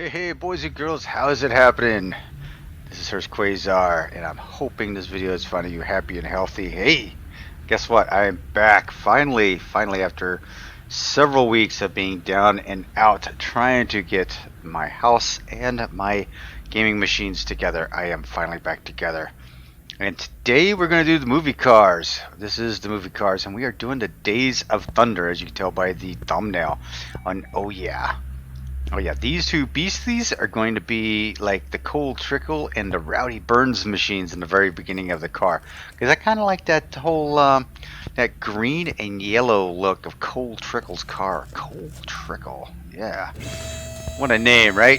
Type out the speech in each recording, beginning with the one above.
Hey boys and girls, how is it happening? This is Hurst Quayzar, and I'm hoping this video is finding you happy and healthy. Hey, guess what? I am back finally after several weeks of being down and out trying to get my house and my gaming machines together. I am finally back together. And today we're going to do the movie cars. This is the movie cars, and we are doing the Days of Thunder, as you can tell by the thumbnail. Oh yeah, these two beasties are going to be like the Cold Trickle and the Rowdy Burns machines in the very beginning of the car. Because I kind of like that whole, that green and yellow look of Cold Trickle's car. Cold Trickle, yeah. What a name, right?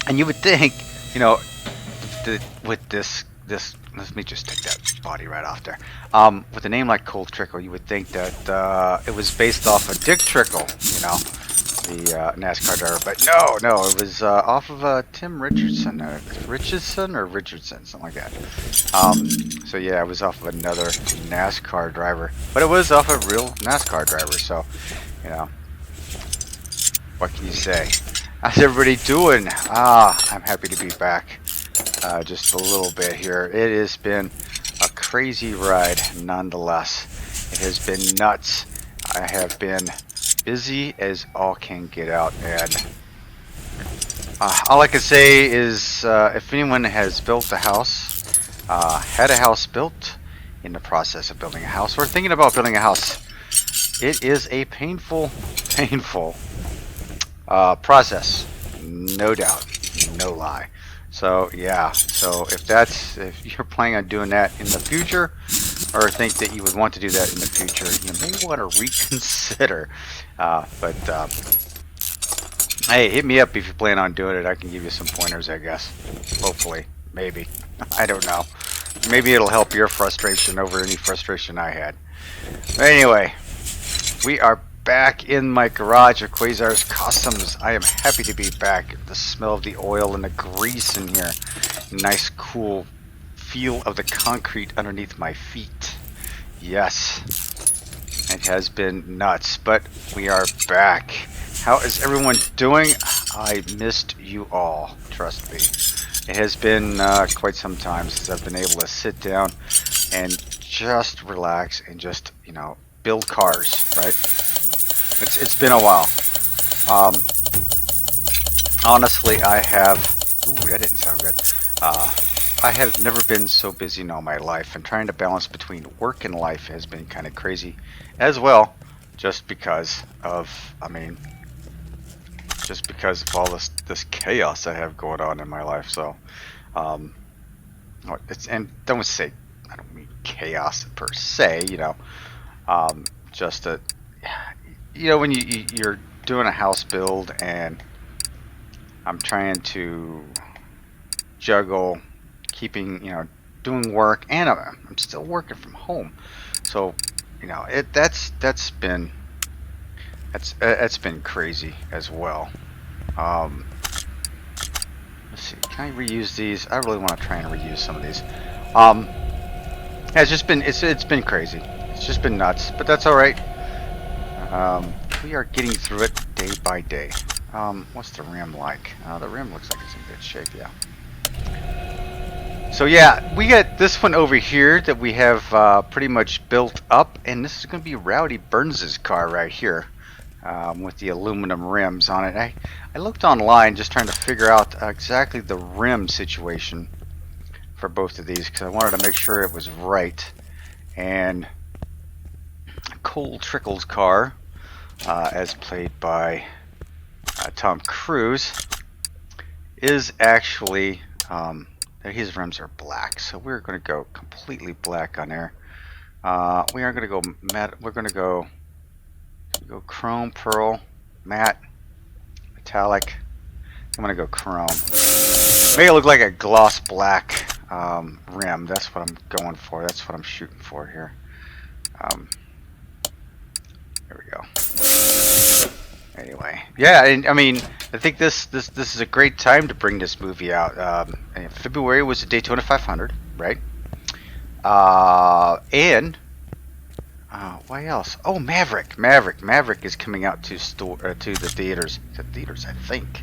And you would think, you know, with this, let me just take that body right off there. With a name like Cold Trickle, you would think that it was based off of Dick Trickle, you know, the NASCAR driver, but no, it was off of Tim Richardson, something like that. So yeah, it was off of another NASCAR driver, but it was off a real NASCAR driver. So, you know, what can you say? How's everybody doing? I'm happy to be back. Just a little bit here. It has been a crazy ride, nonetheless. It has been nuts. I have been busy as all can get out, and all I can say is if anyone has built a house, had a house built, in the process of building a house, or thinking about building a house, it is a painful process, no doubt, no lie. So yeah, so if you're planning on doing that in the future, or think that you would want to do that in the future, you may want to reconsider. Hey, hit me up if you plan on doing it. I can give you some pointers, I guess. Hopefully, maybe. I don't know. Maybe it'll help your frustration over any frustration I had. But anyway, we are back in my garage at Quayzar's Customs. I am happy to be back. The smell of the oil and the grease in here. Nice, cool feel of the concrete underneath my feet. Yes, it has been nuts, but we are back. How is everyone doing? I missed you all, trust me. It has been quite some time since I've been able to sit down and just relax and just, you know, build cars, right? It's been a while. Honestly, I have... Ooh, that didn't sound good. I have never been so busy in all my life, and trying to balance between work and life has been kind of crazy as well, just because of, just because of all this chaos I have going on in my life. So, and don't say, I don't mean chaos per se, you know, just that, you know, when you're doing a house build, and I'm trying to juggle keeping, you know, doing work, and I'm still working from home. So, you know, that's been crazy as well. Let's see, can I reuse these? I really want to try and reuse some of these. It's just been it's been crazy. It's just been nuts, but that's all right. We are getting through it day by day. What's the rim like? The rim looks like it's in good shape, yeah. So yeah, we got this one over here that we have pretty much built up, and this is going to be Rowdy Burns' car right here, with the aluminum rims on it. I looked online just trying to figure out exactly the rim situation for both of these, because I wanted to make sure it was right. And Cold Trickle's car, as played by Tom Cruise, is actually... his rims are black, so we're going to go completely black on there. We are going to go matte. We're going to go chrome, pearl, matte, metallic. I'm going to go chrome. Make it look like a gloss black rim. That's what I'm going for. That's what I'm shooting for here. There we go. Anyway, yeah, I mean, I think this is a great time to bring this movie out. February was the Daytona 500, right? And Why else? Oh, Maverick is coming out to to the theaters. The theaters, I think.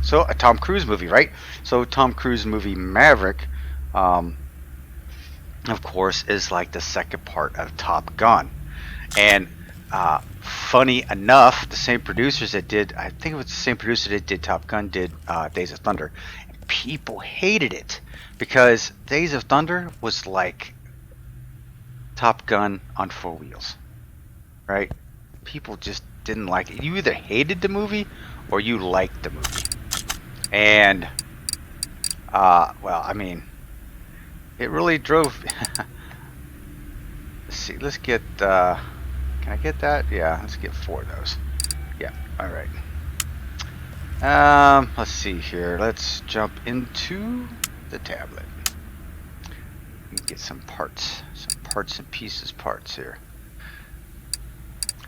So a Tom Cruise movie, right? So Tom Cruise movie Maverick, of course, is like the second part of Top Gun. And funny enough, the same producers that did, I think it was the same producer that did Top Gun, did Days of Thunder. And people hated it because Days of Thunder was like Top Gun on four wheels, right? People just didn't like it. You either hated the movie or you liked the movie. And, well, I mean, it really drove... Let's see, let's get, can I get that? Yeah, let's get 4 of those. Yeah, alright. Let's see here. Let's jump into the tablet. Get some parts and pieces parts here.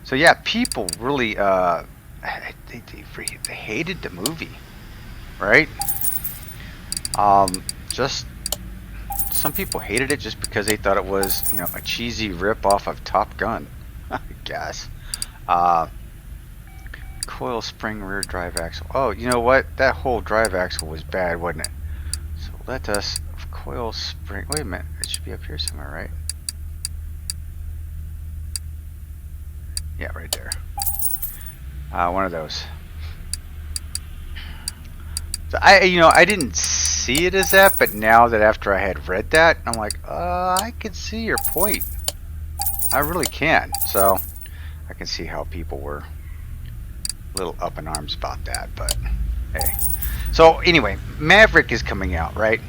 So yeah, people really they hated the movie, right? Just some people hated it just because they thought it was, you know, a cheesy rip off of Top Gun, I guess. Coil spring rear drive axle. Oh, you know what? That whole drive axle was bad, wasn't it? So let us coil spring. Wait a minute, it should be up here somewhere, right? Yeah, right there. One of those. So I didn't see it as that, but now that after I had read that, I'm like, I can see your point. I really can. So I can see how people were a little up in arms about that, but hey. So anyway, Maverick is coming out, right?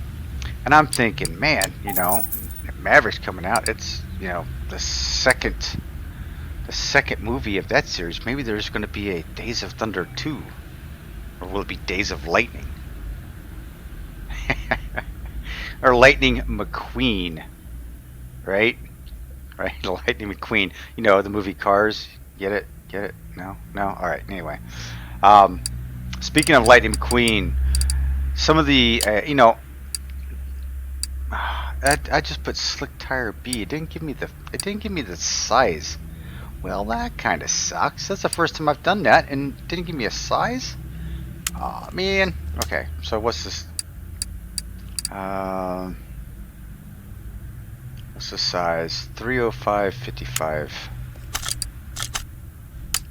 And I'm thinking, man, you know, Maverick's coming out. It's, you know, the second movie of that series. Maybe there's going to be a Days of Thunder 2, or will it be Days of Lightning? Or Lightning McQueen, right? Right, Lightning McQueen. You know, the movie Cars. Get it? Get it? No? No? Alright, anyway. Speaking of Lightning McQueen, some of the, you know, I just put slick tire B. It didn't give me the size. Well, that kind of sucks. That's the first time I've done that and didn't give me a size. Aw, man. Okay, so what's this? What's the size? 305/55.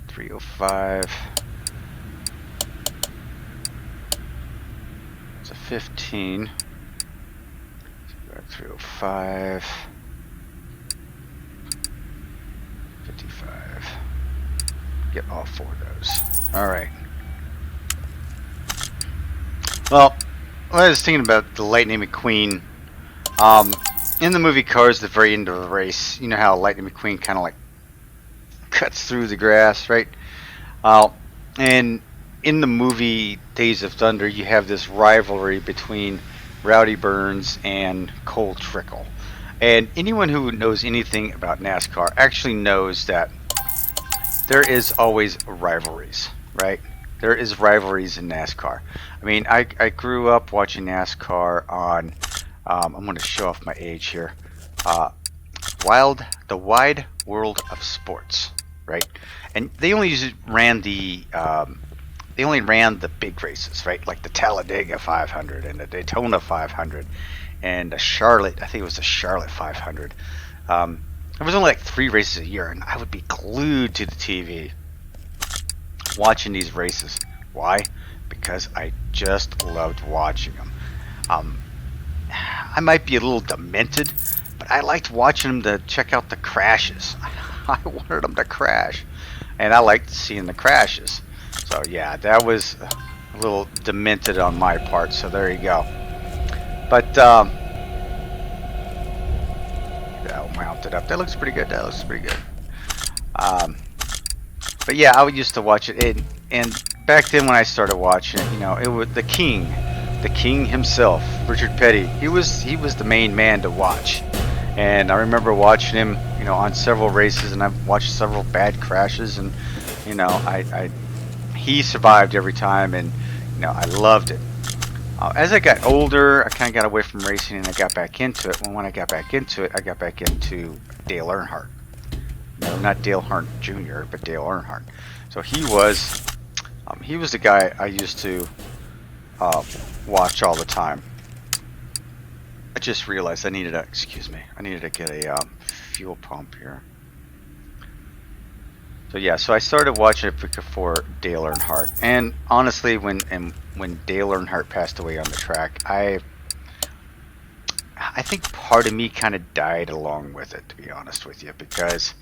305. It's a 15. 305. 55. Get all 4 of those. Alright. Well, I was thinking about the Lightning McQueen. In the movie Cars, the very end of the race, you know how Lightning McQueen kind of like cuts through the grass, right? And in the movie Days of Thunder, you have this rivalry between Rowdy Burns and Cole Trickle. And anyone who knows anything about NASCAR actually knows that there is always rivalries, right? There is rivalries in NASCAR. I mean, I grew up watching NASCAR on, I'm going to show off my age here, the Wide World of Sports, right? And they only ran the big races, right? Like the Talladega 500 and the Daytona 500 and the Charlotte, I think it was the Charlotte 500. There was only like 3 races a year, and I would be glued to the TV watching these races. Why? Because I just loved watching them. I might be a little demented, but I liked watching them to check out the crashes. I wanted them to crash, and I liked seeing the crashes. So yeah, that was a little demented on my part, so there you go. But that'll mount it up. That looks pretty good. That looks pretty good. But yeah, I used to watch it, and back then when I started watching it, you know, it was the king himself, Richard Petty. He was the main man to watch, and I remember watching him, you know, on several races, and I've watched several bad crashes, and you know, he survived every time, and you know, I loved it. As I got older, I kind of got away from racing and I got back into it. When I got back into it, I got back into Dale Earnhardt. No, not Dale Earnhardt Jr., but Dale Earnhardt. So he was the guy I used to watch all the time. I just realized I needed to get a fuel pump here. So yeah, so I started watching it for Dale Earnhardt, and honestly, when Dale Earnhardt passed away on the track, I think part of me kind of died along with it, to be honest with you, because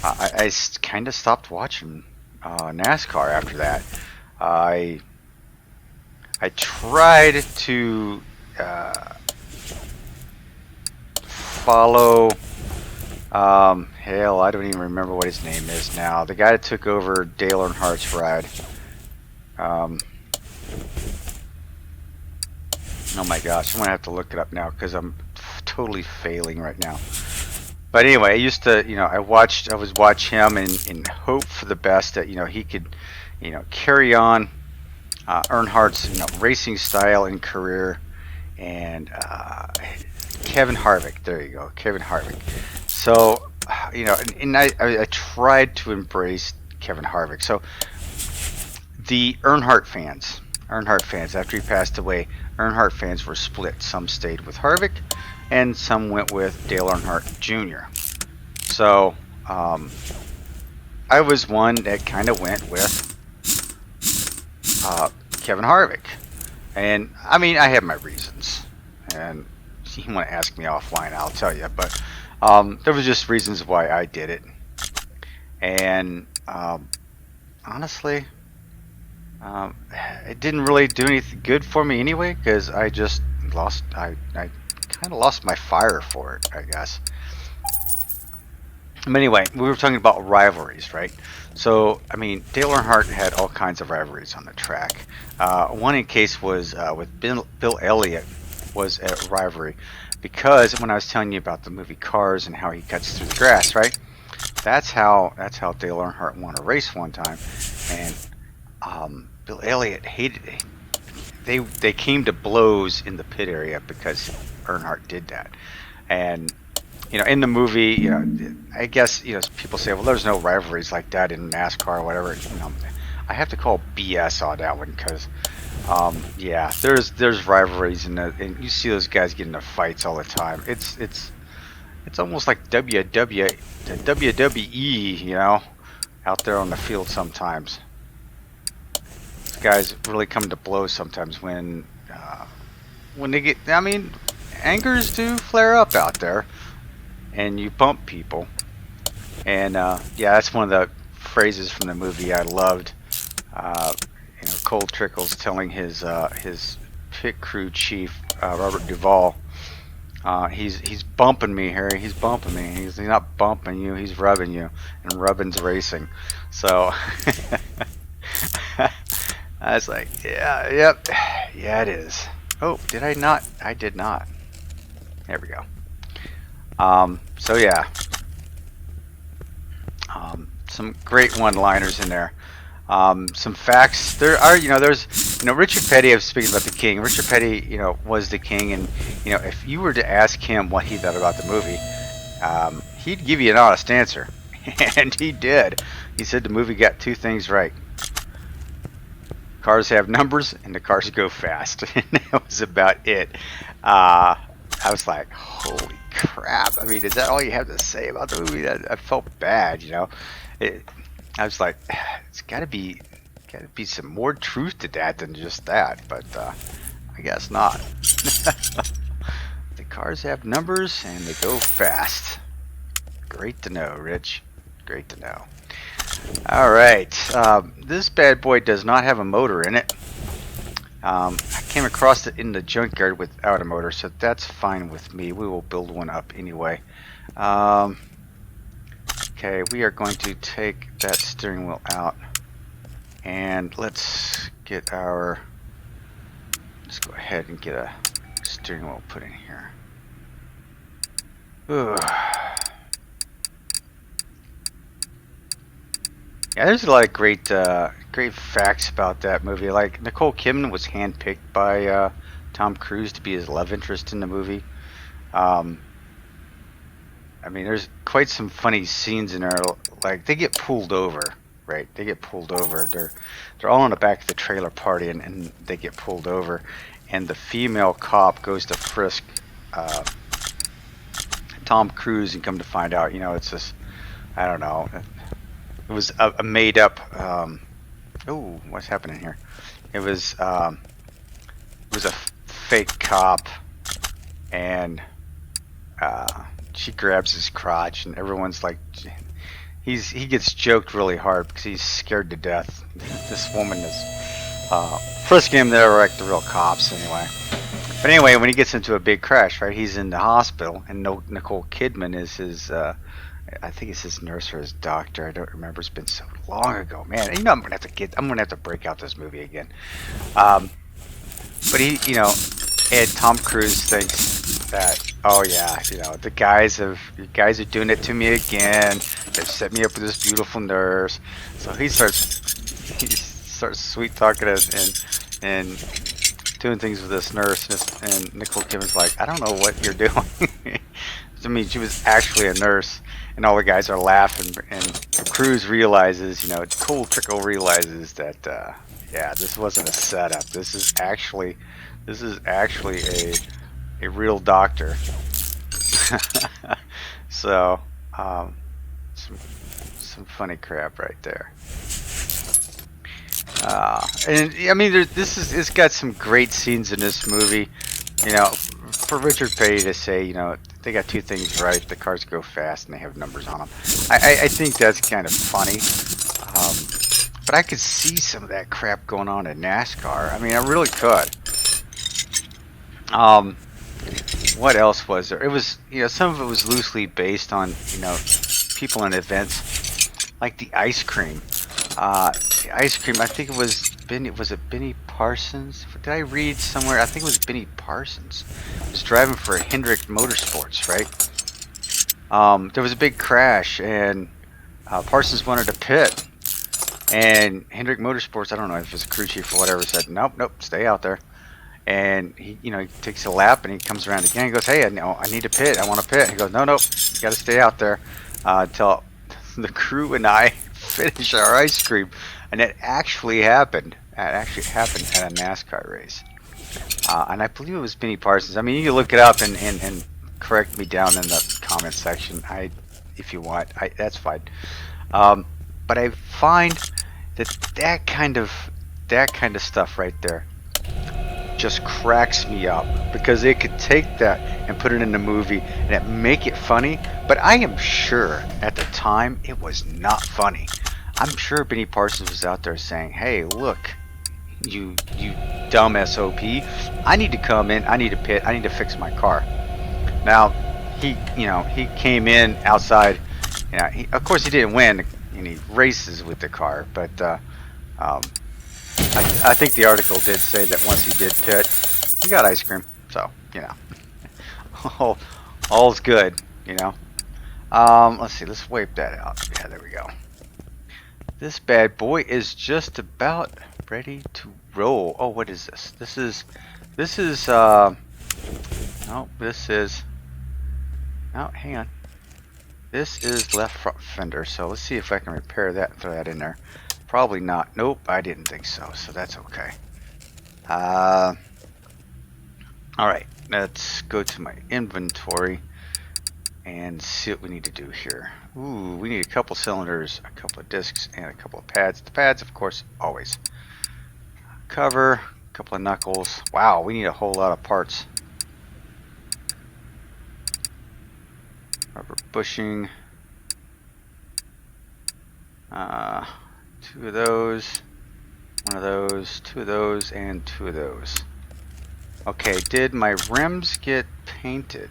I kind of stopped watching NASCAR after that. I tried to follow. Hell, I don't even remember what his name is now. The guy that took over Dale Earnhardt's ride. Oh my gosh, I'm gonna have to look it up now because I'm totally failing right now. But anyway, I used to, I was watch him and hope for the best that he could, carry on Earnhardt's racing style and career. And Kevin Harvick, there you go, Kevin Harvick. So, and I tried to embrace Kevin Harvick. So the Earnhardt fans, after he passed away, Earnhardt fans were split. Some stayed with Harvick, and some went with Dale Earnhardt Jr. So I was one that kind of went with Kevin Harvick. And I mean, I have my reasons, and if you want to ask me offline, I'll tell you. But there was just reasons why I did it, and honestly, it didn't really do anything good for me anyway, because I just lost. I kind of lost my fire for it, I guess. But anyway, we were talking about rivalries, right? So, I mean, Dale Earnhardt had all kinds of rivalries on the track. One in case was with Bill Elliott was a rivalry, because when I was telling you about the movie Cars and how he cuts through the grass, right? That's how Dale Earnhardt won a race one time, and Bill Elliott hated it. They came to blows in the pit area because Earnhardt did that, and in the movie, I guess, people say, well, there's no rivalries like that in NASCAR or whatever. I have to call BS on that one, because, yeah, there's rivalries, and you see those guys get into fights all the time. It's almost like WWE, out there on the field sometimes. These guys really come to blows sometimes when they get. I mean, angers do flare up out there, and you bump people. And yeah, that's one of the phrases from the movie I loved. Cole Trickle's telling his pit crew chief, Robert Duvall, he's bumping me, Harry. He's bumping me. He's not bumping you. He's rubbing you, and rubbing's racing. So I was like, yeah, yep, yeah, it is. Oh, did I not? I did not. There we go. So yeah, some great one-liners in there. Some facts. There are, there's, Richard Petty. I was speaking about the King. Richard Petty, was the King, and if you were to ask him what he thought about the movie, he'd give you an honest answer, and he did. He said the movie got two things right. Cars have numbers, and the cars go fast, and that was about it. I was like, holy crap. I mean, is that all you have to say about the movie? I felt bad, I was like, it's gotta be some more truth to that than just that, but I guess not. The cars have numbers and they go fast. Great to know, Rich. Great to know. Alright, this bad boy does not have a motor in it. I came across it in the junkyard without a motor, so that's fine with me. We will build one up anyway. Okay, we are going to take that steering wheel out, and let's go ahead and get a steering wheel put in here. Ooh. Okay, we are going to take that steering wheel out, and let's get our steering wheel put in here. Ooh. Okay, we are going to take that steering wheel, put it in here. Ooh. Ooh. Ooh. Ooh. Ooh. Ooh. Ooh. Ooh. Ooh. Ooh. Ooh. Ooh. Ooh. Ooh. Ooh. Ooh. Yeah, there's a lot of great facts about that movie. Like Nicole Kidman was handpicked by Tom Cruise to be his love interest in the movie. Um, I mean, there's quite some funny scenes in there. Like they get pulled over, right? They get pulled over. They're all in the back of the trailer party, and they get pulled over, and the female cop goes to frisk uh, Tom Cruise, and come to find out, it's this. I don't know. It was a made up. Oh, what's happening here? It was a fake cop, and she grabs his crotch, and everyone's like, he gets joked really hard because he's scared to death. This woman is frisking him. They're like the real cops anyway. But anyway, when he gets into a big crash, right? He's in the hospital, and Nicole Kidman is his. I think it's his nurse or his doctor. I don't remember. It's been so long ago, man. I'm gonna have to break out this movie again. But and Tom Cruise thinks that, oh yeah, the guys are doing it to me again. They've set me up with this beautiful nurse. So he starts sweet talking and doing things with this nurse, and Nicole Kidman's like, I don't know what you're doing. I mean, she was actually a nurse, and all the guys are laughing, and Cruise realizes, Trickle realizes that, yeah, this wasn't a setup. This is actually a real doctor. So, some funny crap right there. And I mean, it's got some great scenes in this movie. For Richard Petty to say, they got two things right: the cars go fast and they have numbers on them. I think that's kind of funny. But I could see some of that crap going on in NASCAR. I mean, I really could. What else was there? It was, some of it was loosely based on, people in events, like the ice cream. The ice cream, I think it was Benny Parsons? Did I read somewhere? I think it was Benny Parsons. Was driving for Hendrick Motorsports, right? There was a big crash, and Parsons wanted to pit, and Hendrick Motorsports, I don't know if it was a crew chief or whatever, said, nope, stay out there. And he takes a lap, and he comes around again. He goes, hey, I need to pit. I want to pit. He goes, no, you got to stay out there until the crew and I finish our ice cream. And it actually happened. It actually happened at a NASCAR race. And I believe it was Benny Parsons. I mean, you can look it up and correct me down in the comment section. If you want, that's fine. But I find that kind of stuff right there just cracks me up, because they could take that and put it in a movie and it make it funny, but I am sure at the time it was not funny. I'm sure Benny Parsons was out there saying, hey, look, you dumb SOP, I need to come in, I need to pit, I need to fix my car. Now he came in outside, of course he didn't win any races with the car, but I think the article did say that once he did pit, he got ice cream. So, all's good, Let's see, let's wipe that out. Yeah, there we go. This bad boy is just about ready to roll. Oh, what is this? This is, no, hang on. This is left front fender, so let's see if I can repair that and throw that in there. Probably not. Nope, I didn't think so, so that's okay. Alright, let's go to my inventory and see what we need to do here. Ooh, we need a couple cylinders, a couple of discs, and a couple of pads. The pads, of course, always. Cover, a couple of knuckles. Wow, we need a whole lot of parts. Rubber bushing. Two of those, one of those, two of those, and two of those. Okay, did my rims get painted?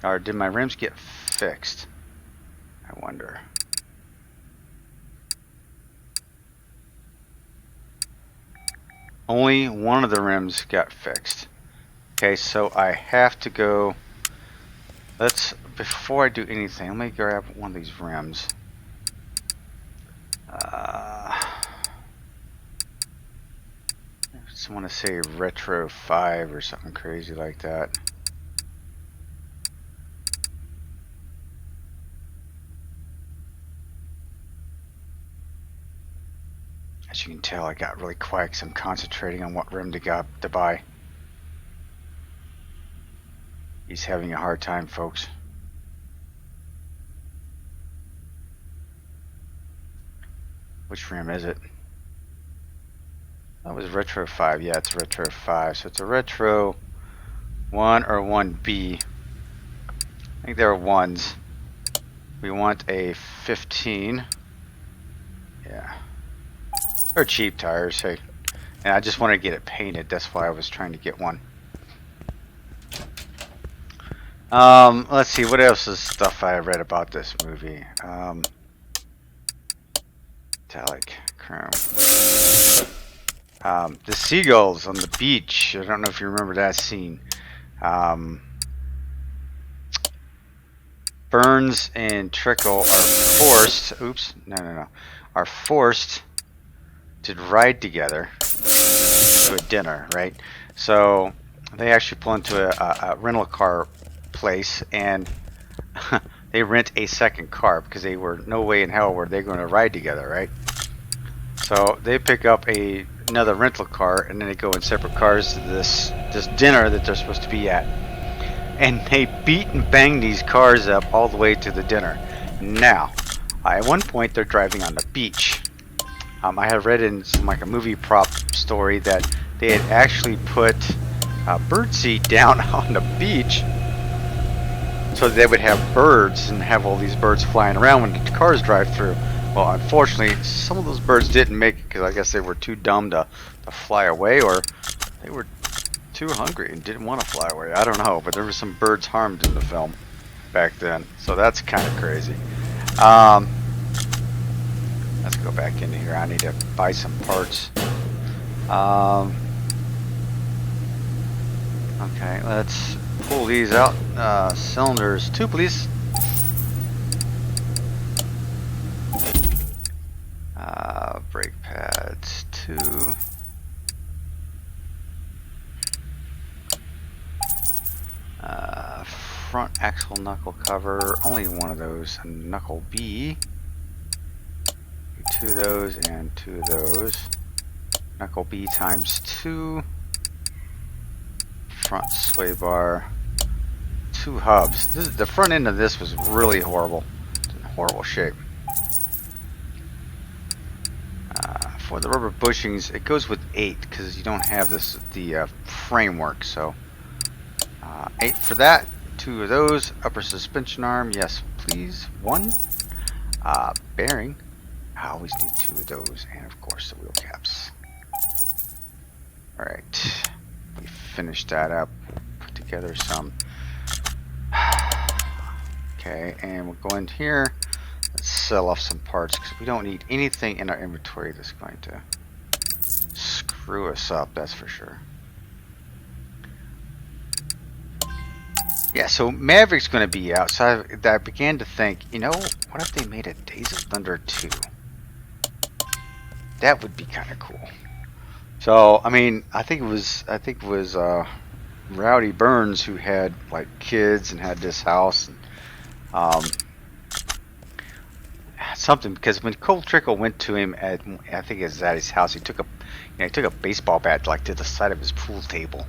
Or did my rims get fixed? I wonder. Only one of the rims got fixed. Okay, so I have to go. Before I do anything, let me grab one of these rims. just want to say Retro 5 or something crazy like that. As you can tell, I got really quiet because I'm concentrating on what rim to buy. He's having a hard time, folks. Which rim is it? That was Retro 5. Yeah, it's Retro 5. So it's a Retro 1 or 1B. I think there are 1s. We want a 15. Yeah. They're cheap tires, hey. And I just want to get it painted. That's why I was trying to get one. Let's see. What else is stuff I read about this movie? Metallic chrome. The seagulls on the beach. I don't know if you remember that scene. Burns and Trickle are forced. Oops. No. Are forced to ride together to a dinner, right? So they actually pull into a rental car place and they rent a second car because they were no way in hell were they going to ride together, right? So they pick up another rental car and then they go in separate cars to this dinner that they're supposed to be at, and they beat and bang these cars up all the way to the dinner. Now, at one point they're driving on the beach. I had read in some like a movie prop story that they had actually put a birdseed down on the beach so they would have birds and have all these birds flying around when the cars drive through. Well, unfortunately, some of those birds didn't make it because I guess they were too dumb to fly away, or they were too hungry and didn't want to fly away. I don't know, but there were some birds harmed in the film back then, so that's kind of crazy. Let's go back into here. I need to buy some parts. Okay, let's pull these out. Cylinders 2, please. Brake pads 2. Front axle knuckle cover, only one of those. And knuckle B. 2 of those and 2 of those. Knuckle B times 2. Front sway bar. 2 hubs. The front end of this was really horrible. It's in horrible shape. For the rubber bushings, it goes with 8 because you don't have the framework. So 8 for that. 2 of those. Upper suspension arm, yes please. 1. Bearing. I always need 2 of those, and of course the wheel caps. Alright, we finished that up. Put together some. Okay, and we'll go in here. Let's sell off some parts because we don't need anything in our inventory that's going to screw us up, that's for sure. Yeah, so Maverick's going to be out, so I began to think, you know, what if they made a Days of Thunder 2? That would be kind of cool. So, I mean, I think it was Rowdy Burns who had like kids and had this house and something, because when Cole Trickle went to him at, I think it was at his house, he took a baseball bat like to the side of his pool table.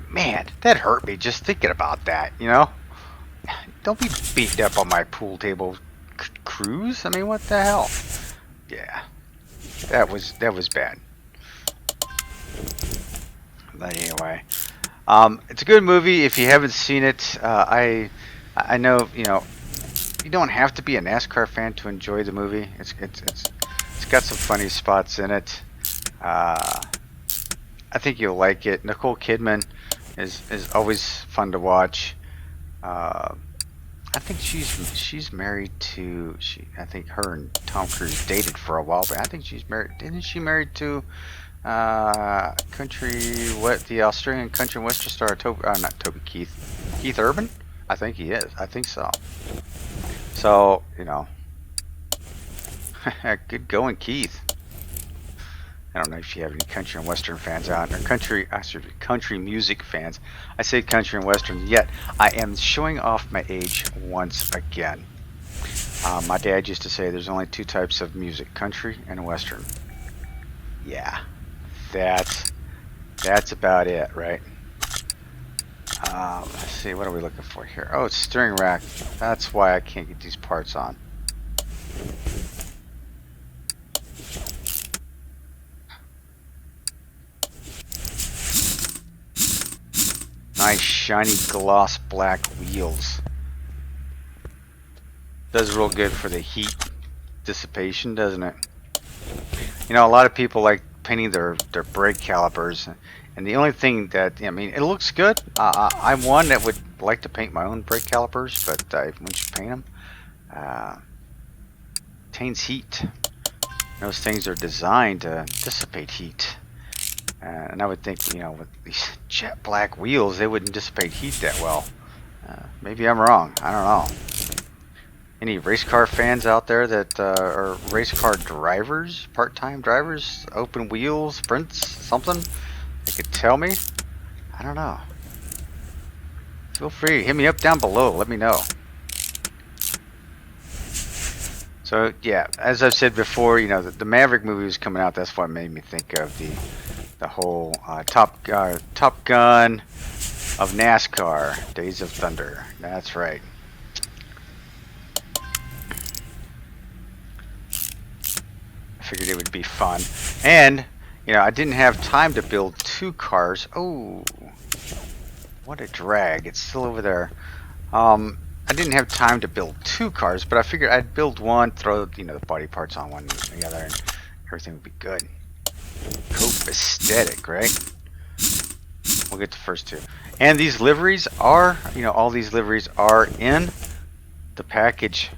Man, that hurt me just thinking about that, you know? Don't be beating up on my pool table cruise. I mean, what the hell? Yeah, that was bad. But anyway, it's a good movie. If you haven't seen it, I know, you know, you don't have to be a NASCAR fan to enjoy the movie. It's got some funny spots in it. I think you'll like it. Nicole Kidman is always fun to watch. I think she's married to I think her and Tom Cruise dated for a while, but I think she's married. Isn't she married to the Australian country and western star Keith Urban? I think he is. I think so. So, you know, good going, Keith. I don't know if you have any country and western fans out, or country music fans. I say country and western, yet I am showing off my age once again. My dad used to say there's only two types of music, country and western. Yeah, that's about it, right? Let's see, what are we looking for here? Oh, it's steering rack. That's why I can't get these parts on. Nice shiny gloss black wheels. Does real good for the heat dissipation, doesn't it? You know, a lot of people like painting their brake calipers, and the only thing that, I mean, it looks good. I'm one that would like to paint my own brake calipers, but once you paint them, obtains heat. Those things are designed to dissipate heat. And I would think, you know, with these jet black wheels, they wouldn't dissipate heat that well. Maybe I'm wrong. I don't know. Any race car fans out there that are race car drivers, part-time drivers, open wheels, sprints, something? They could tell me. I don't know. Feel free, hit me up down below. Let me know. So yeah, as I've said before, you know, the Maverick movie was coming out. That's what made me think of the whole Top Gun of NASCAR, Days of Thunder. That's right. I figured it would be fun, and you know, I didn't have time to build two cars. Oh, what a drag! It's still over there. I didn't have time to build two cars, but I figured I'd build one, throw, you know, the body parts on one and the other, and everything would be good. Cope aesthetic, right? We'll get the first two. And these liveries are, you know, all these liveries are in the package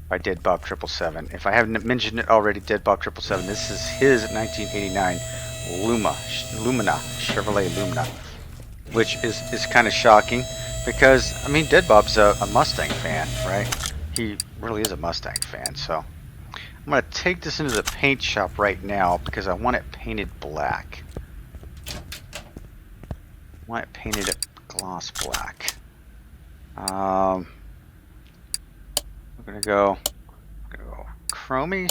by Dead Bob 777. If I haven't mentioned it already, Dead Bob 777, this is his 1989 Lumina, Chevrolet Lumina, which is kind of shocking because, I mean, Dead Bob's a Mustang fan, right? He really is a Mustang fan, so I'm going to take this into the paint shop right now because I want it painted black. I want it painted gloss black. We're gonna go chromey.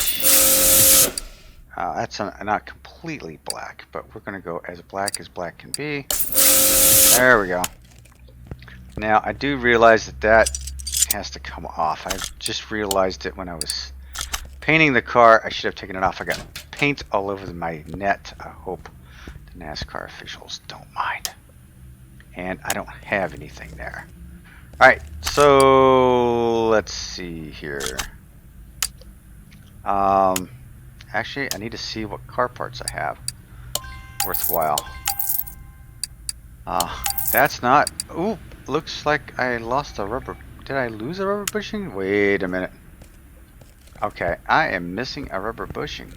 That's not completely black, but we're gonna go as black can be. There we go. Now I do realize that has to come off. I just realized it when I was painting the car. I should have taken it off. I got paint all over my net. I hope the NASCAR officials don't mind. And I don't have anything there. Alright, so let's see here. Actually, I need to see what car parts I have worthwhile. That's not. Ooh, looks like I lost a rubber. Did I lose a rubber bushing? Wait a minute. Okay, I am missing a rubber bushing.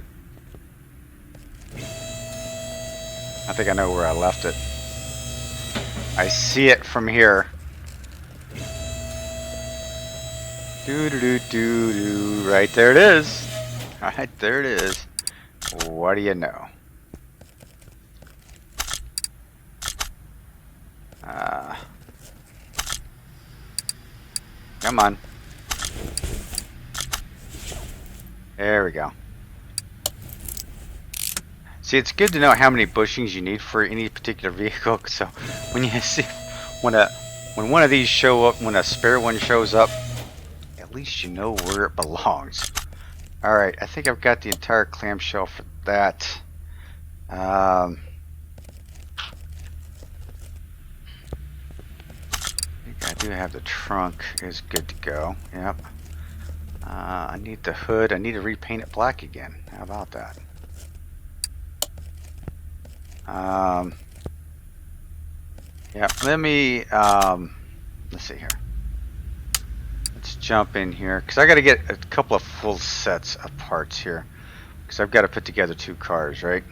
I think I know where I left it. I see it from here. Do. Right there it is. Right there it is. What do you know? Come on. There we go. See, it's good to know how many bushings you need for any particular vehicle. So when you see when one of these show up, when a spare one shows up, at least you know where it belongs. All right, I think I've got the entire clamshell for that. I think I do have the trunk is good to go. Yep. I need the hood. I need to repaint it black again. How about that? Yeah, let me, let's see here. Let's jump in here, because I got to get a couple of full sets of parts here, because I've got to put together two cars, right?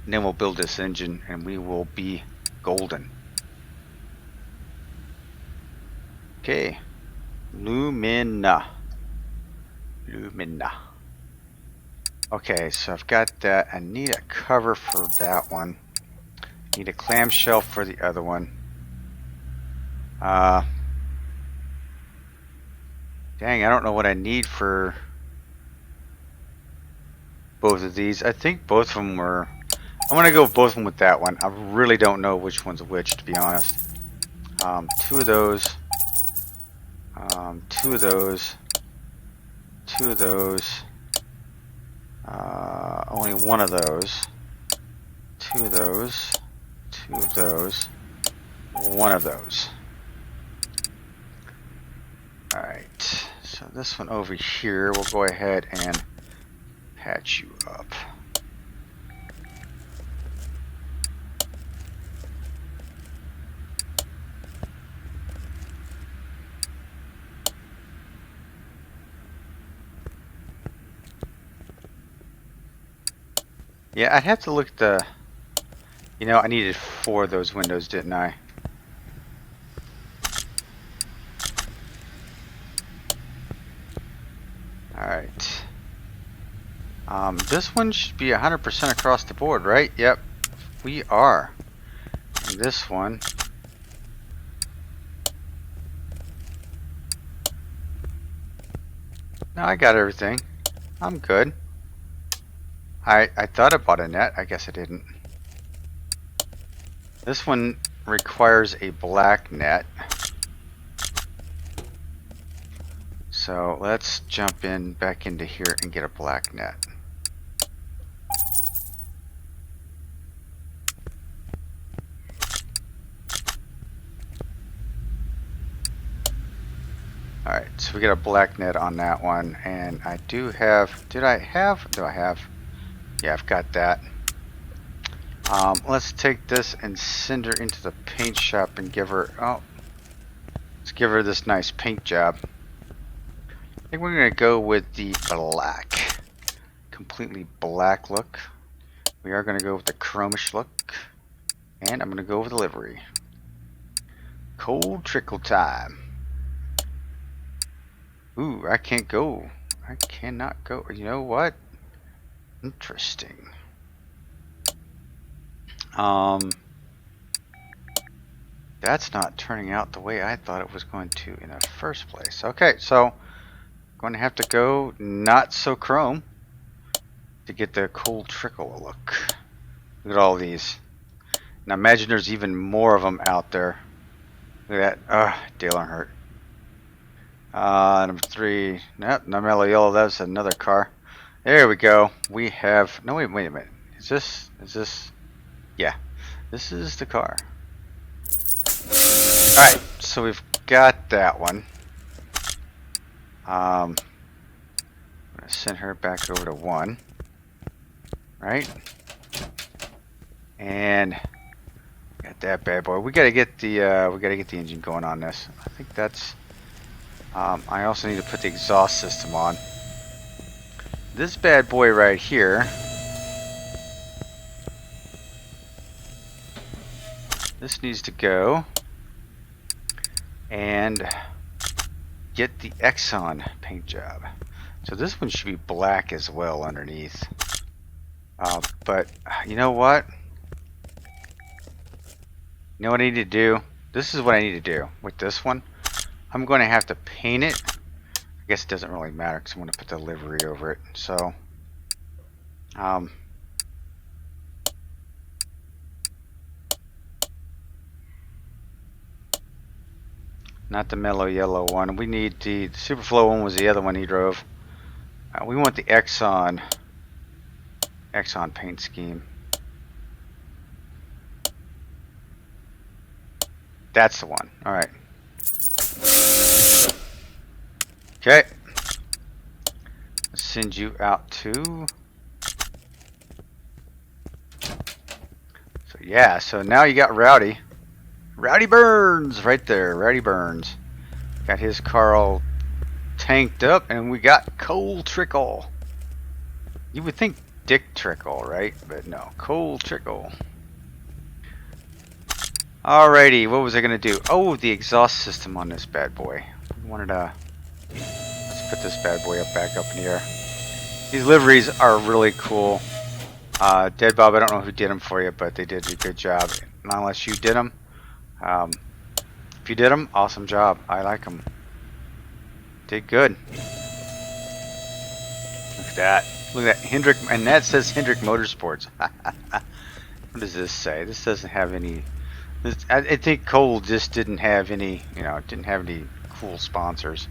And then we'll build this engine, and we will be golden. Okay. Lumina. Okay, so I've got that. I need a cover for that one. Need a clamshell for the other one. Dang, I don't know what I need for both of these. I think both of them were... I'm going to go with both of them with that one. I really don't know which one's which, to be honest. Two of those. Two of those. Two of those. Only one of those. Two of those. Two of those. One of those. Alright, so this one over here, we'll go ahead and patch you up. Yeah, I'd have to look at the... You know, I needed 4 of those windows, didn't I? Alright. This one should be 100% across the board, right? Yep, we are. And this one... No, I got everything. I'm good. I thought I bought a net. I guess I didn't. This one requires a black net. So let's jump in back into here and get a black net. Alright, so we get a black net on that one, and I do have, do I have? Yeah, I've got that. Let's take this and send her into the paint shop and give her, let's give her this nice paint job. I think we're going to go with the black, completely black look. We are going to go with the chromish look, and I'm going to go with the livery. Cold trickle time. Ooh, I can't go. I cannot go. You know what? Interesting. That's not turning out the way I thought it was going to in the first place. Okay, so I'm going to have to go not so chrome to get the cold trickle look. Look at all these. Now imagine there's even more of them out there. Look at that. Dale Earnhardt. Number 3. Nope, no mellow yellow. That's another car. There we go. We have... No, wait a minute. Is this... Yeah. This is the car. Alright, so we've got that one. I'm going to send her back over to 1. Right? And... got that bad boy. We gotta get the engine going on this. I think that's... I also need to put the exhaust system on. This bad boy right here. This needs to go and get the Exxon paint job. So this one should be black as well underneath. But you know what? You know what I need to do? This is what I need to do with this one. I'm going to have to paint it. I guess it doesn't really matter because I'm going to put the livery over it. So, not the mellow yellow one. We need the Superflow one was the other one he drove. We want the Exxon paint scheme. That's the one. All right. Okay. Let's send you out to. So yeah. So now you got Rowdy. Rowdy Burns right there. Rowdy Burns got his car all tanked up, and we got Cold Trickle. You would think Dick Trickle, right? But no, Cold Trickle. Alrighty, what was I gonna do? Oh, the exhaust system on this bad boy. We wanted to. Let's put this bad boy back up in the air. These liveries are really cool. Dead Bob, I don't know who did them for you, but they did a good job. Not unless you did them. If you did them, awesome job. I like them. Did good. Look at that. Look at that. Hendrick, and that says Hendrick Motorsports. What does this say? This doesn't have any. I think Cole just didn't have any, didn't have any cool sponsors.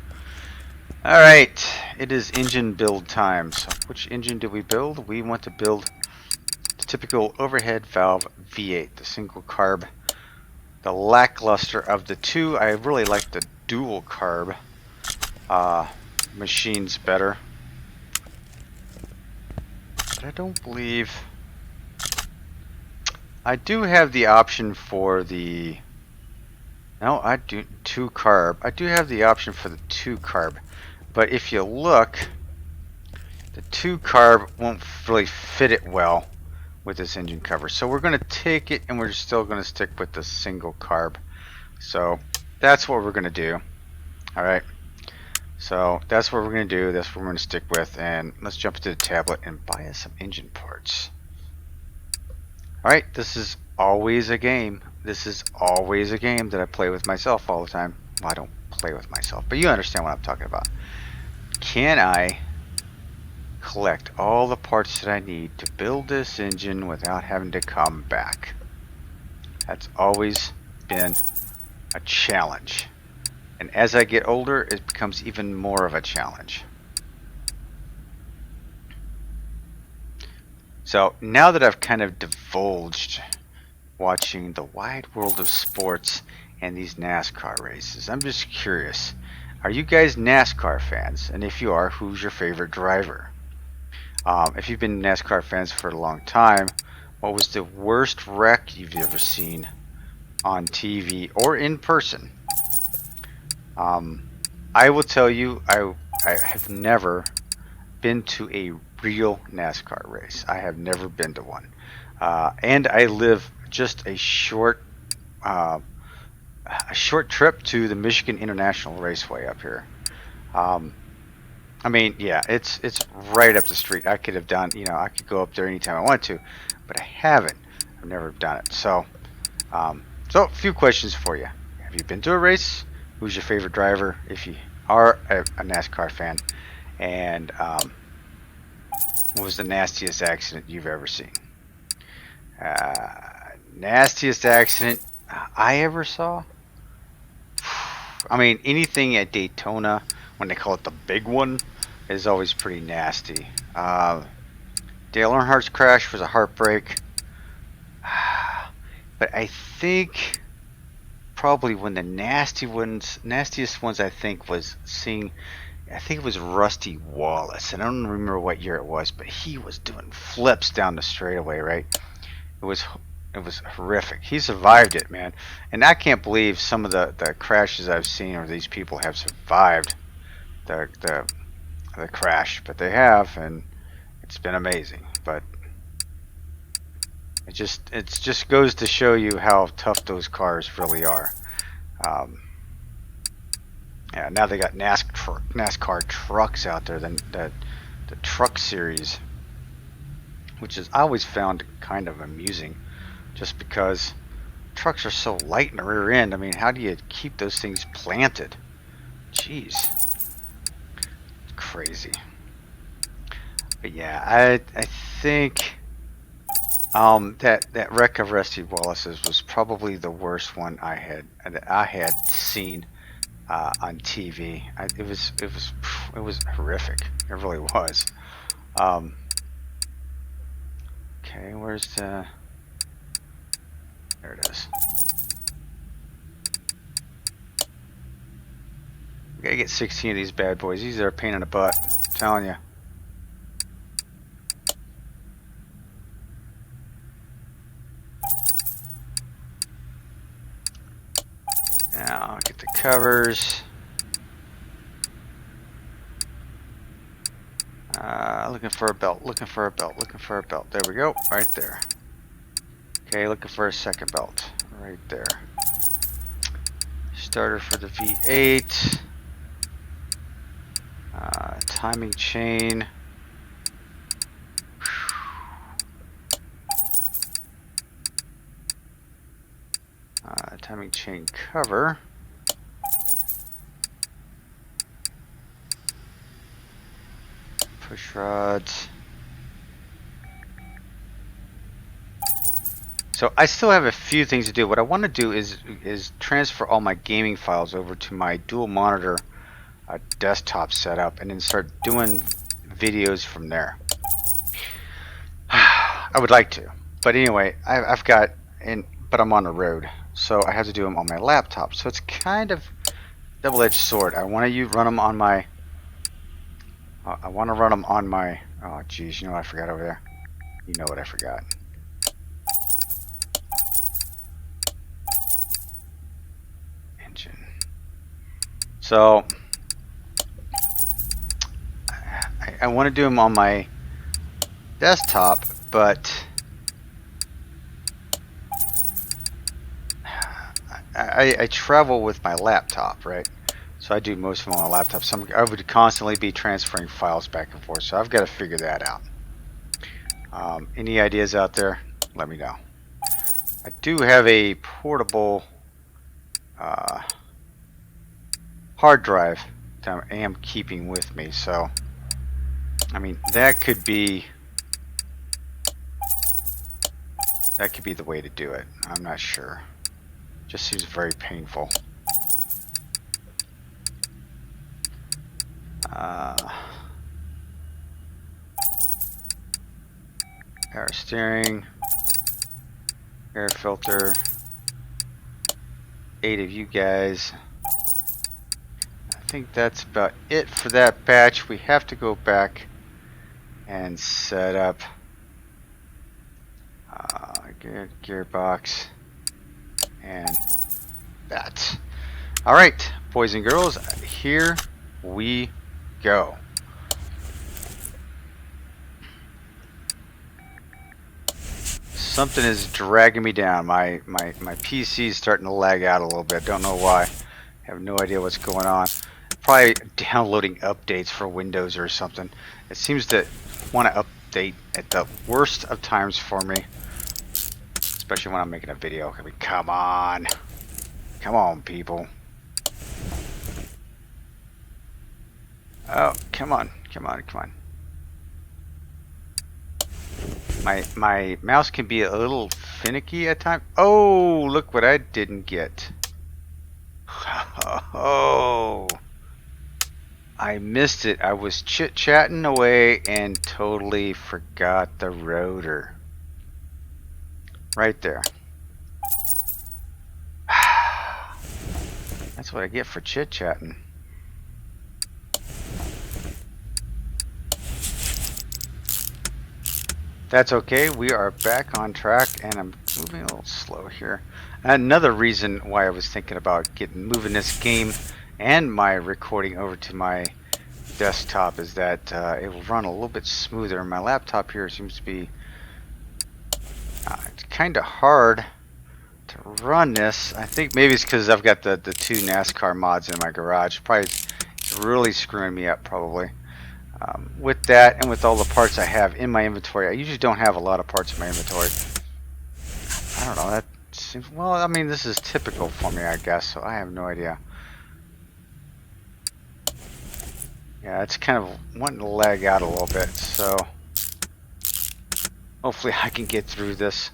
Alright, it is engine build time. So which engine do we build? We want to build the typical overhead valve V8, the single carb. The lackluster of the two. I really like the dual carb machines better. But I don't believe... I do have the option for the... No, I do 2 carb. I do have the option for the 2 carb. But if you look, the 2 carb won't really fit it well with this engine cover. So we're going to take it and we're still going to stick with the single carb. So that's what we're going to do. Alright. So that's what we're going to do. That's what we're going to stick with. And let's jump into the tablet and buy us some engine parts. Alright, this is always a game. This is always a game that I play with myself all the time. Well, I don't play with myself, but you understand what I'm talking about. Can I collect all the parts that I need to build this engine without having to come back? That's always been a challenge. And as I get older, it becomes even more of a challenge. So now that I've kind of divulged watching the wide world of sports and these NASCAR races, I'm just curious, are you guys NASCAR fans? And if you are, who's your favorite driver? If you've been NASCAR fans for a long time, what was the worst wreck you've ever seen on TV or in person? I will tell you, I have never been to a real NASCAR race. I have never been to one. And I live just a short trip to the Michigan International Raceway up here. I mean, yeah, it's right up the street. I could have done, I could go up there anytime I want to, but I haven't. I've never done it. So, so a few questions for you. Have you been to a race? Who's your favorite driver if you are a NASCAR fan? And what was the nastiest accident you've ever seen? Nastiest accident I ever saw? I mean, anything at Daytona, when they call it the big one, is always pretty nasty. Dale Earnhardt's crash was a heartbreak. But I think probably one of the nastiest ones I think was seeing, I think it was Rusty Wallace. I don't remember what year it was, but he was doing flips down the straightaway, right? It was horrific. He survived it, man. And I can't believe some of the crashes I've seen or these people have survived the crash, but they have, and it's been amazing. But it just goes to show you how tough those cars really are. Yeah, now they got NASCAR trucks out there, the truck series, which is I always found kind of amusing, just because trucks are so light in the rear end. I mean, how do you keep those things planted? Jeez, it's crazy. But yeah, I think that wreck of Rusty Wallace's was probably the worst one I had seen on TV. It was horrific. It really was. Okay, where's the? There it is. We gotta get 16 of these bad boys. These are a pain in the butt. I'm telling you. Now get the covers. Looking for a belt. Looking for a belt. Looking for a belt. There we go. Right there. Okay, looking for a second belt. Right there. Starter for the V8. Timing chain. timing chain cover. Push rods. So I still have a few things to do. What I want to do is transfer all my gaming files over to my dual monitor desktop setup and then start doing videos from there. I would like to, but anyway, I've got but I'm on the road, so I have to do them on my laptop. So it's kind of double-edged sword. I want to run them on my. Oh, geez, you know what I forgot over there. You know what I forgot. Engine. So I want to do them on my desktop, but I travel with my laptop, right? So I do most of them on my laptop. So I would constantly be transferring files back and forth. So I've got to figure that out. Any ideas out there? Let me know. I do have a portable hard drive that I am keeping with me. So, I mean, that could be the way to do it. I'm not sure. Just seems very painful. Power steering, air filter, 8 of you guys. I think that's about it for that batch. We have to go back and set up gearbox and that. All right, boys and girls, here we go. Something is dragging me down. My PC is starting to lag out a little bit. Don't know why. Have no idea what's going on. Probably downloading updates for Windows or something. It seems to want to update at the worst of times for me, especially when I'm making a video. I mean, come on, people. Oh, come on. My mouse can be a little finicky at times. Oh, look what I didn't get. Oh, I missed it. I was chit-chatting away and totally forgot the rotor. Right there. That's what I get for chit-chatting. That's okay, we are back on track, and I'm moving a little slow here. Another reason why I was thinking about moving this game and my recording over to my desktop is that it will run a little bit smoother. My laptop here seems to be it's kind of hard to run this. I think maybe it's because I've got the 2 NASCAR mods in my garage. Probably it's really screwing me up probably. With that and with all the parts I have in my inventory, I usually don't have a lot of parts in my inventory. I don't know, that seems, well, I mean, this is typical for me, I guess, so I have no idea. Yeah, it's kind of wanting to lag out a little bit, so hopefully I can get through this.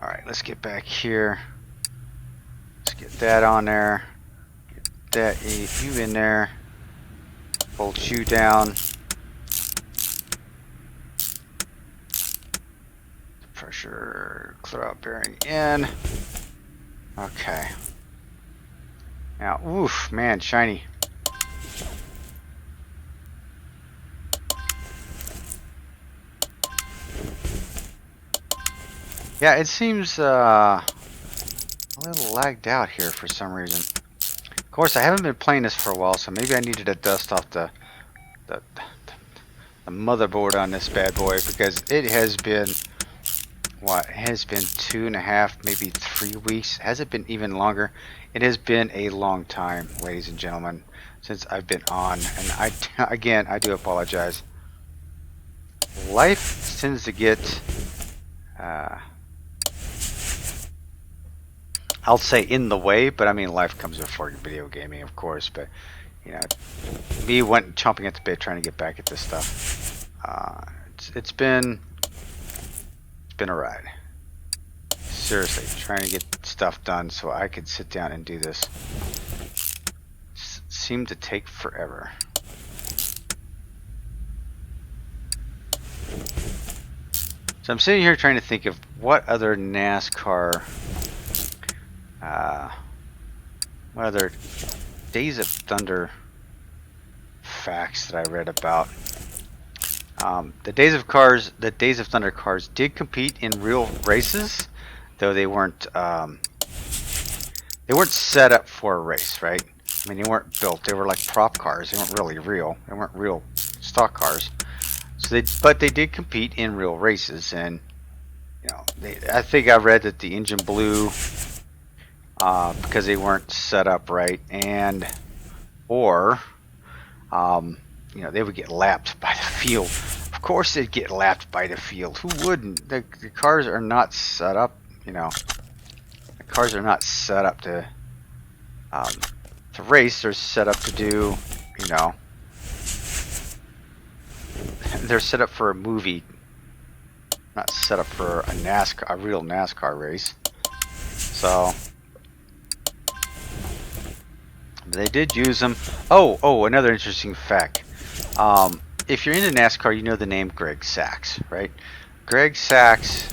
Alright, let's get back here. Let's get that on there. Get that you in there. Bolt you down. Pressure clear out bearing in. Okay. Now, oof, man, shiny. Yeah, it seems a little lagged out here for some reason. Of course, I haven't been playing this for a while, so maybe I needed to dust off the motherboard on this bad boy, because it has been, what, it has been 2.5, maybe 3 weeks. Has it been even longer? It has been a long time, ladies and gentlemen, since I've been on, and again, I do apologize. Life tends to get I'll say in the way, but I mean life comes before video gaming, of course. But you know, me went chomping at the bit trying to get back at this stuff. It's been a ride. Seriously, trying to get stuff done so I could sit down and do this seemed to take forever. So I'm sitting here trying to think of what other NASCAR, what other Days of Thunder facts that I read about. The Days of Thunder cars did compete in real races, though they weren't set up for a race, right? I mean, they weren't built. They were like prop cars. They weren't really real. They weren't real stock cars. So but they did compete in real races, and you know, I think I read that the engine blew because they weren't set up right, or you know, they would get lapped by the field. Of course, they'd get lapped by the field. Who wouldn't? The cars are not set up. You know, the cars are not set up to race. They're set up to do, you know, they're set up for a movie, not set up for a real NASCAR race. So they did use them. Oh, another interesting fact. If you're into NASCAR, you know the name Greg Sacks, right? Greg Sacks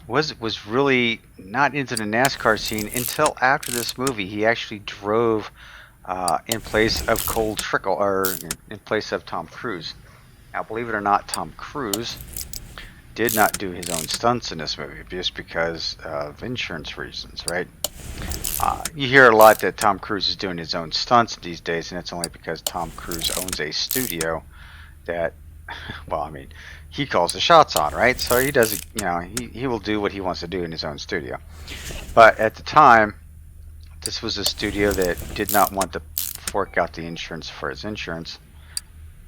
was really not into the NASCAR scene until after this movie. He actually drove in place of Trickle, or in place of Tom Cruise. Now, believe it or not, Tom Cruise did not do his own stunts in this movie just because of insurance reasons, right? You hear a lot that Tom Cruise is doing his own stunts these days, and it's only because Tom Cruise owns a studio that, well, I mean, he calls the shots on, right? So he does, you know, he will do what he wants to do in his own studio. But at the time, this was a studio that did not want to fork out the insurance for his insurance.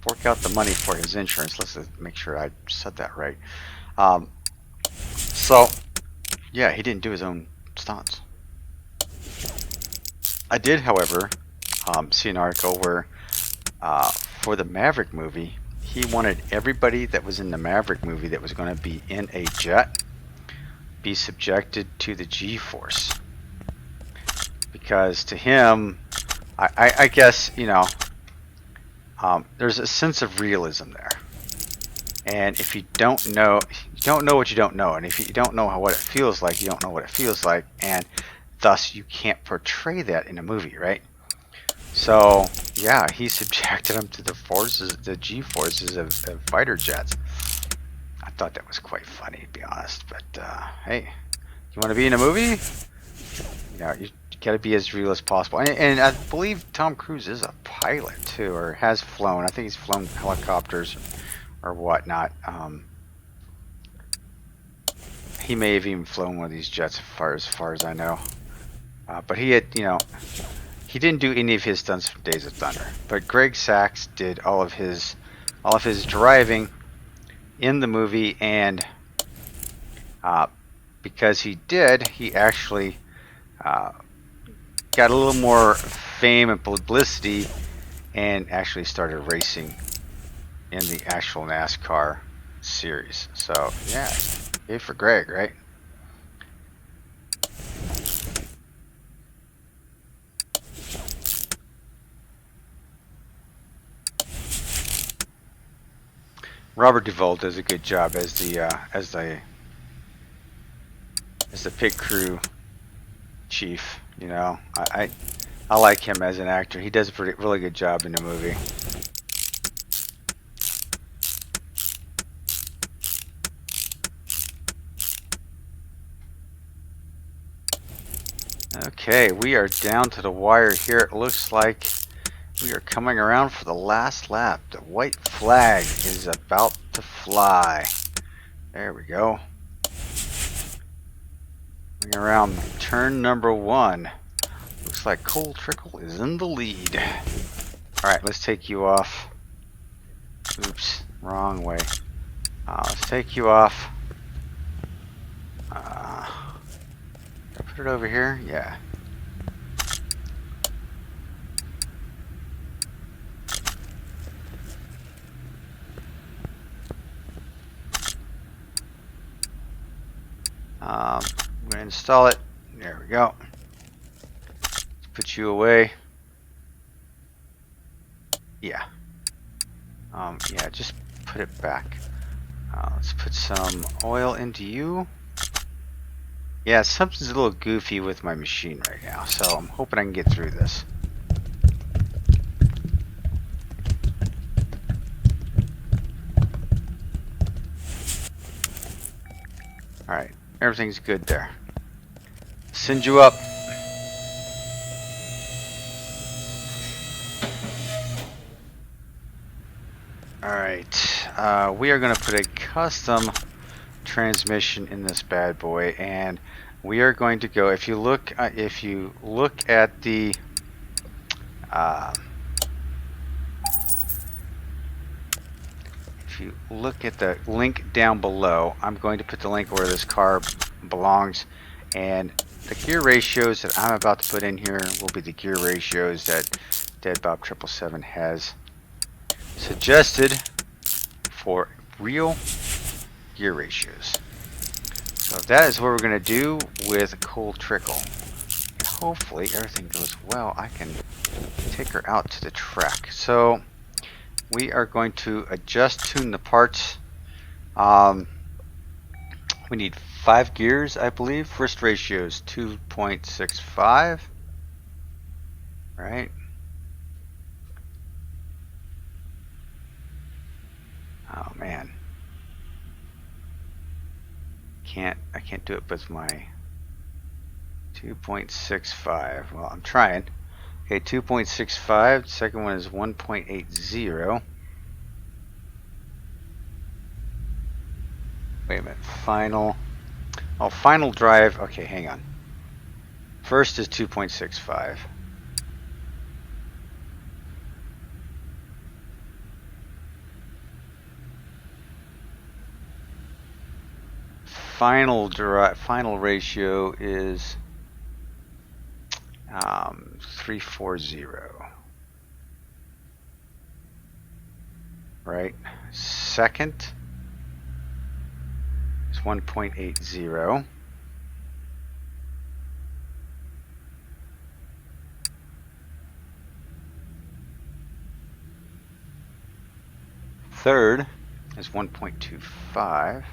Fork out the money for his insurance. Let's make sure I said that right. So, yeah, he didn't do his own stunts. I did, however, see an article where for the Maverick movie, he wanted everybody that was in the Maverick movie that was going to be in a jet be subjected to the G-force. Because to him, I guess, you know, there's a sense of realism there. And if you don't know what you don't know. And if you don't know what it feels like, you don't know what it feels like. And thus, you can't portray that in a movie, right? So, yeah, he subjected them to the G-forces of fighter jets. I thought that was quite funny, to be honest. But, hey, you want to be in a movie? You know, you got to be as real as possible. And I believe Tom Cruise is a pilot, too, or has flown. I think he's flown helicopters or whatnot. He may have even flown one of these jets as far as I know. But he had, you know, he didn't do any of his stunts from Days of Thunder. But Greg Sacks did all of his driving in the movie, and because he did, he actually got a little more fame and publicity, and actually started racing in the actual NASCAR series. So yeah, yay for Greg, right? Robert Duvall does a good job as the pit crew chief. You know, I like him as an actor. He does a really good job in the movie. Okay, we are down to the wire here. It looks like we are coming around for the last lap. The white flag is about to fly. There we go. Coming around turn number 1. Looks like Cole Trickle is in the lead. Alright, let's take you off. Oops, wrong way. Let's take you off. Put it over here. Yeah. I'm going to install it. There we go. Let's put you away. Yeah. Yeah, just put it back. Let's put some oil into you. Yeah, something's a little goofy with my machine right now, so I'm hoping I can get through this. Alright, everything's good there. Send you up. Alright, we are going to put a custom transmission in this bad boy, and we are going to go, if you look at the link down below, I'm going to put the link where this car belongs, and the gear ratios that I'm about to put in here will be the gear ratios that Dead Bob 777 has suggested for real gear ratios. So that is what we're going to do with Cold Trickle. And hopefully everything goes well. I can take her out to the track. So we are going to tune the parts. We need 5 gears, I believe. First ratio is 2.65. Right. Oh man. I can't do it with my 2.65. Well, I'm trying. Okay, 2.65. The second one is 1.80. Wait a minute. Final drive. Okay, hang on. First is 2.65. Final ratio is 340. Right. Second is 1.80. Third is 1.25.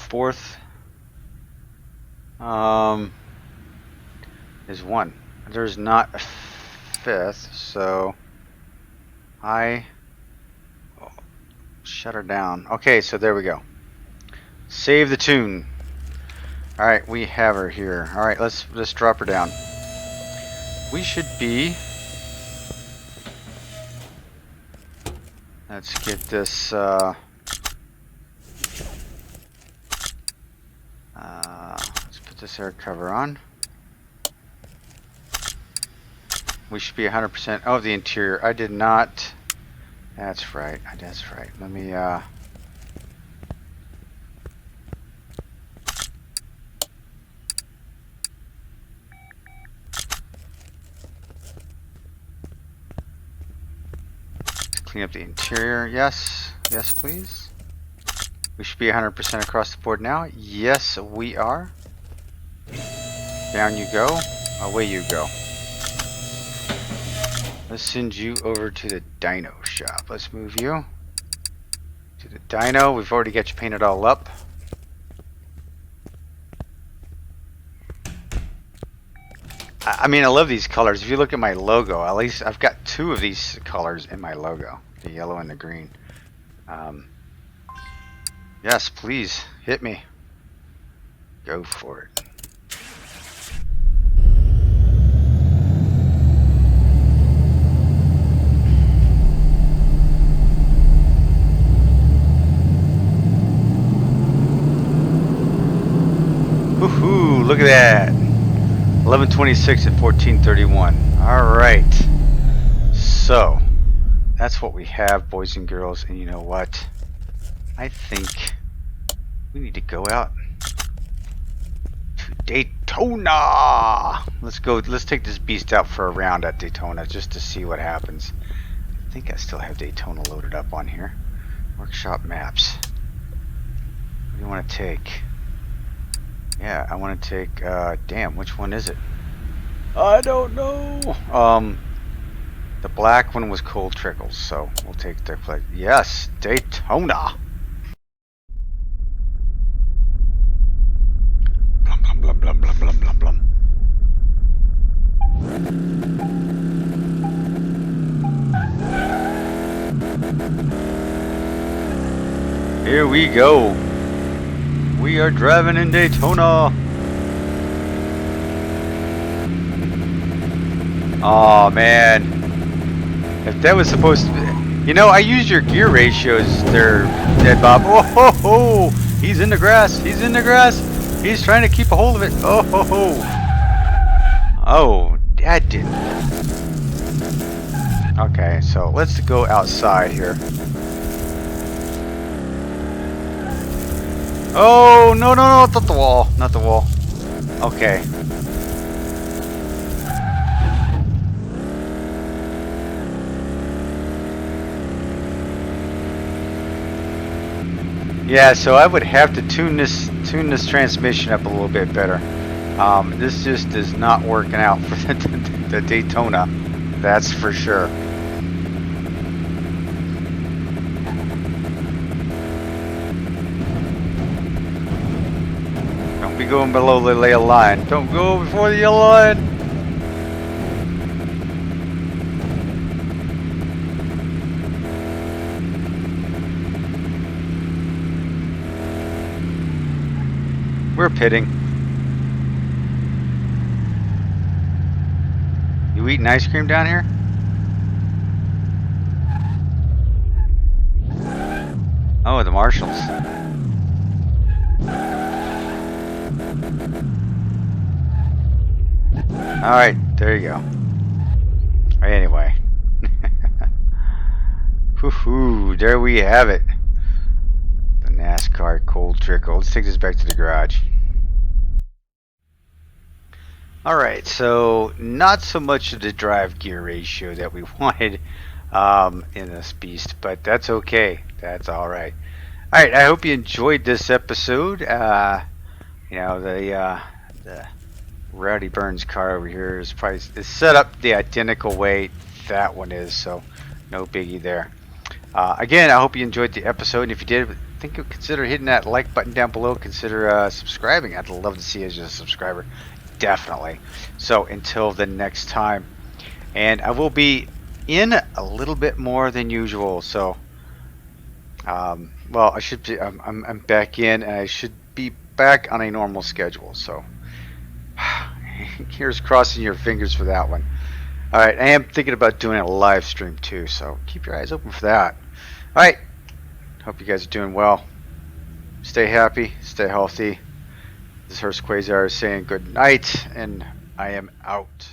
Fourth is 1. There's not a fifth, so shut her down. Okay, so there we go. Save the tune. Alright, we have her here. Alright, let's drop her down. We should be... Let's get this... let's put this air cover on. We should be 100%. Oh, the interior. I did not. That's right. That's right. Let me. Clean up the interior. Yes. Yes, please. We should be 100% across the board now. Yes, we are. Down you go. Away you go. Let's send you over to the dyno shop. Let's move you to the dyno. We've already got you painted all up. I mean, I love these colors. If you look at my logo, at least I've got 2 of these colors in my logo. The yellow and the green. Yes, please, hit me. Go for it. Woohoo, look at that. 11:26 at 14:31. All right. So, that's what we have, boys and girls. And you know what? I think we need to go out to Daytona. Let's go. Let's take this beast out for a round at Daytona just to see what happens. I think I still have Daytona loaded up on here. Workshop maps. What do you want to take? Yeah, I want to take, damn, which one is it? I don't know. The black one was Cold Trickles, so we'll take the, yes, Daytona. Blum, blum, blum, blum, blum, blum, blum, blum. Here we go. We are driving in Daytona. Oh man, if that was supposed to be, you know, I used your gear ratios there, Dead Bob. Oh ho ho, he's in the grass. He's in the grass. He's trying to keep a hold of it. Oh ho ho. Oh, that didn't. Okay, so let's go outside here. Oh, no, no, no, not the wall. Not the wall. Okay. Yeah, so I would have to tune this transmission up a little bit better. This just is not working out for the Daytona. That's for sure. Don't be going below the yellow line. Don't go before the yellow line. We're pitting. You eating ice cream down here? Oh, the marshals. Alright, there you go. Anyway. Woohoo, there we have it. The NASCAR Cold Trickle. Let's take this back to the garage. Alright, so not so much of the drive gear ratio that we wanted in this beast, but that's okay. That's alright. Alright, I hope you enjoyed this episode. You know, the Rowdy Burns car over here is probably set up the identical way that one is, so no biggie there. Again, I hope you enjoyed the episode, and if you did, I think you'll consider hitting that like button down below. Consider subscribing. I'd love to see you as a subscriber. Definitely. So until the next time, and I will be in a little bit more than usual. So, well, I should be. I'm back in, and I should be back on a normal schedule. So, here's crossing your fingers for that one. All right, I am thinking about doing a live stream too. So keep your eyes open for that. All right. Hope you guys are doing well. Stay happy. Stay healthy. This is Hurst Quayzar saying good night, and I am out.